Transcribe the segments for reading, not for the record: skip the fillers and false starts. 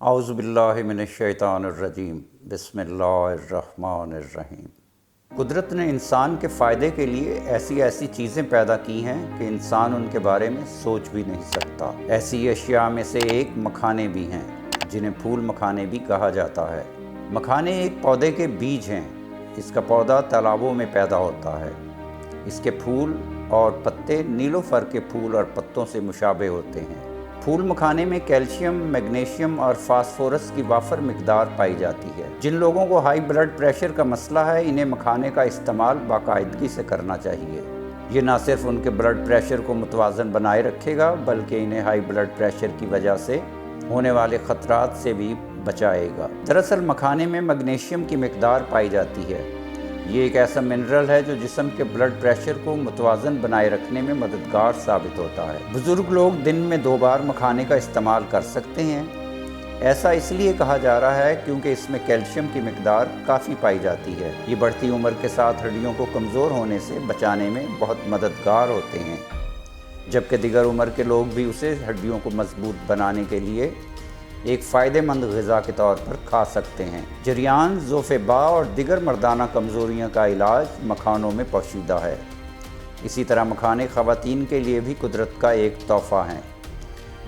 اعوذ باللہ من الشیطان الرجیم بسم اللہ الرحمن الرحیم۔ قدرت نے انسان کے فائدے کے لیے ایسی چیزیں پیدا کی ہیں کہ انسان ان کے بارے میں سوچ بھی نہیں سکتا۔ ایسی اشیاء میں سے ایک مکھانے بھی ہیں، جنہیں پھول مکھانے بھی کہا جاتا ہے۔ مکھانے ایک پودے کے بیج ہیں۔ اس کا پودا تالابوں میں پیدا ہوتا ہے۔ اس کے پھول اور پتے نیلوفر کے پھول اور پتوں سے مشابہ ہوتے ہیں۔ پھول مکھانے میں کیلشیم، میگنیشیم اور فاسفورس کی وافر مقدار پائی جاتی ہے۔ جن لوگوں کو ہائی بلڈ پریشر کا مسئلہ ہے، انہیں مکھانے کا استعمال باقاعدگی سے کرنا چاہیے۔ یہ نہ صرف ان کے بلڈ پریشر کو متوازن بنائے رکھے گا، بلکہ انہیں ہائی بلڈ پریشر کی وجہ سے ہونے والے خطرات سے بھی بچائے گا۔ دراصل مکھانے میں میگنیشیم کی مقدار پائی جاتی ہے۔ یہ ایک ایسا منرل ہے جو جسم کے بلڈ پریشر کو متوازن بنائے رکھنے میں مددگار ثابت ہوتا ہے۔ بزرگ لوگ دن میں 2 بار مکھانے کا استعمال کر سکتے ہیں۔ ایسا اس لیے کہا جا رہا ہے کیونکہ اس میں کیلشیم کی مقدار کافی پائی جاتی ہے۔ یہ بڑھتی عمر کے ساتھ ہڈیوں کو کمزور ہونے سے بچانے میں بہت مددگار ہوتے ہیں، جبکہ دیگر عمر کے لوگ بھی اسے ہڈیوں کو مضبوط بنانے کے لیے ایک فائدہ مند غذا کے طور پر کھا سکتے ہیں۔ جریان، ذوفبا اور دیگر مردانہ کمزوریوں کا علاج مکھانوں میں پوشیدہ ہے۔ اسی طرح مکھانے خواتین کے لیے بھی قدرت کا ایک تحفہ ہیں۔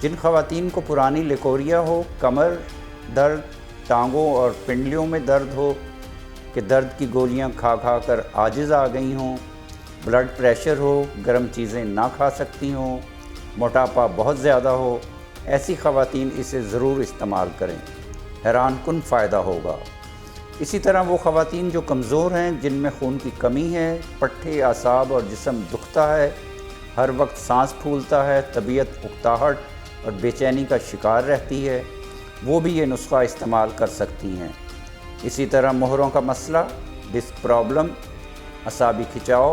جن خواتین کو پرانی لیکوریا ہو، کمر درد، ٹانگوں اور پنڈلیوں میں درد ہو کہ درد کی گولیاں کھا کر عاجز آ گئی ہوں، بلڈ پریشر ہو، گرم چیزیں نہ کھا سکتی ہوں، موٹاپا بہت زیادہ ہو، ایسی خواتین اسے ضرور استعمال کریں۔ حیران کن فائدہ ہوگا۔ اسی طرح وہ خواتین جو کمزور ہیں، جن میں خون کی کمی ہے، پٹھے، اعصاب اور جسم دکھتا ہے، ہر وقت سانس پھولتا ہے، طبیعت اکتاہٹ اور بے چینی کا شکار رہتی ہے، وہ بھی یہ نسخہ استعمال کر سکتی ہیں۔ اسی طرح مہروں کا مسئلہ، ڈسک پرابلم، اعصابی کھچاؤ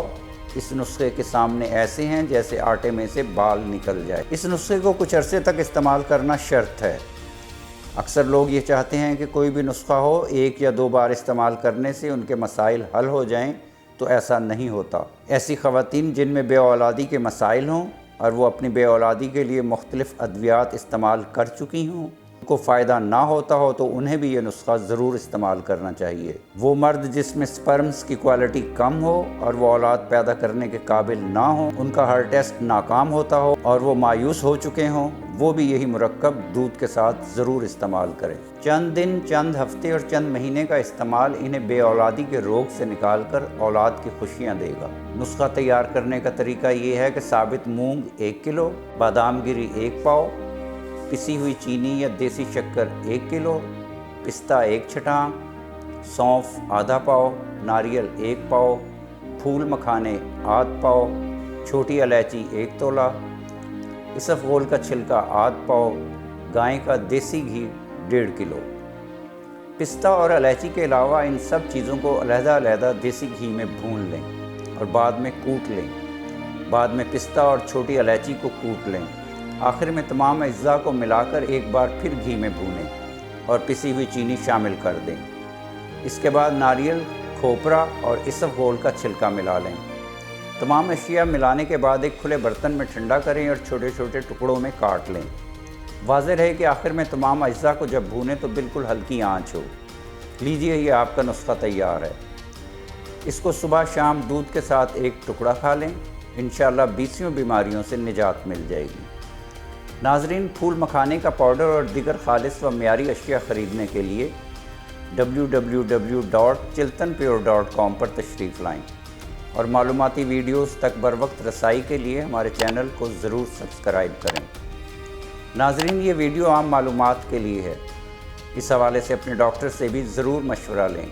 اس نسخے کے سامنے ایسے ہیں جیسے آٹے میں سے بال نکل جائے۔ اس نسخے کو کچھ عرصے تک استعمال کرنا شرط ہے۔ اکثر لوگ یہ چاہتے ہیں کہ کوئی بھی نسخہ ہو، 1 یا 2 بار استعمال کرنے سے ان کے مسائل حل ہو جائیں، تو ایسا نہیں ہوتا۔ ایسی خواتین جن میں بے اولادی کے مسائل ہوں اور وہ اپنی بے اولادی کے لیے مختلف ادویات استعمال کر چکی ہوں، ان کو فائدہ نہ ہوتا ہو، تو انہیں بھی یہ نسخہ ضرور استعمال کرنا چاہیے۔ وہ مرد جس میں سپرمز کی کوالٹی کم ہو اور وہ اولاد پیدا کرنے کے قابل نہ ہوں، ان کا ہر ٹیسٹ ناکام ہوتا ہو اور وہ مایوس ہو چکے ہوں، وہ بھی یہی مرکب دودھ کے ساتھ ضرور استعمال کریں۔ چند دن، چند ہفتے اور چند مہینے کا استعمال انہیں بے اولادی کے روگ سے نکال کر اولاد کی خوشیاں دے گا۔ نسخہ تیار کرنے کا طریقہ یہ ہے کہ ثابت مونگ 1 کلو، بادام گری 1 پاؤ، پسی ہوئی چینی یا دیسی شکر 1 کلو، پستہ 1 چھٹان، سونف آدھا پاؤ، ناریل 1 پاؤ، پھول مکھانے آدھ پاؤ، چھوٹی الائچی 1 تولہ، اسفغول کا چھلکا آدھ پاؤ، گائے کا دیسی گھی 1.5 کلو۔ پستہ اور الائچی کے علاوہ ان سب چیزوں کو علیحدہ دیسی گھی میں بھون لیں اور بعد میں کوٹ لیں۔ بعد میں پستہ اور چھوٹی الائچی کو کوٹ لیں۔ آخر میں تمام اجزاء کو ملا کر ایک بار پھر گھی میں بھونیں اور پسی ہوئی چینی شامل کر دیں۔ اس کے بعد ناریل، کھوپرا اور اسفغول کا چھلکا ملا لیں۔ تمام اشیاء ملانے کے بعد ایک کھلے برتن میں ٹھنڈا کریں اور چھوٹے چھوٹے ٹکڑوں میں کاٹ لیں۔ واضح رہے کہ آخر میں تمام اجزاء کو جب بھونیں تو بالکل ہلکی آنچ ہو۔ لیجئے، یہ آپ کا نسخہ تیار ہے۔ اس کو صبح شام دودھ کے ساتھ ایک ٹکڑا کھا لیں، انشاءاللہ 20 بیماریوں سے نجات مل جائے گی۔ ناظرین، پھول مکھانے کا پاؤڈر اور دیگر خالص و معیاری اشیاء خریدنے کے لیے www.chiltanpure.com پر تشریف لائیں اور معلوماتی ویڈیوز تک بروقت رسائی کے لیے ہمارے چینل کو ضرور سبسکرائب کریں۔ ناظرین، یہ ویڈیو عام معلومات کے لیے ہے۔ اس حوالے سے اپنے ڈاکٹر سے بھی ضرور مشورہ لیں۔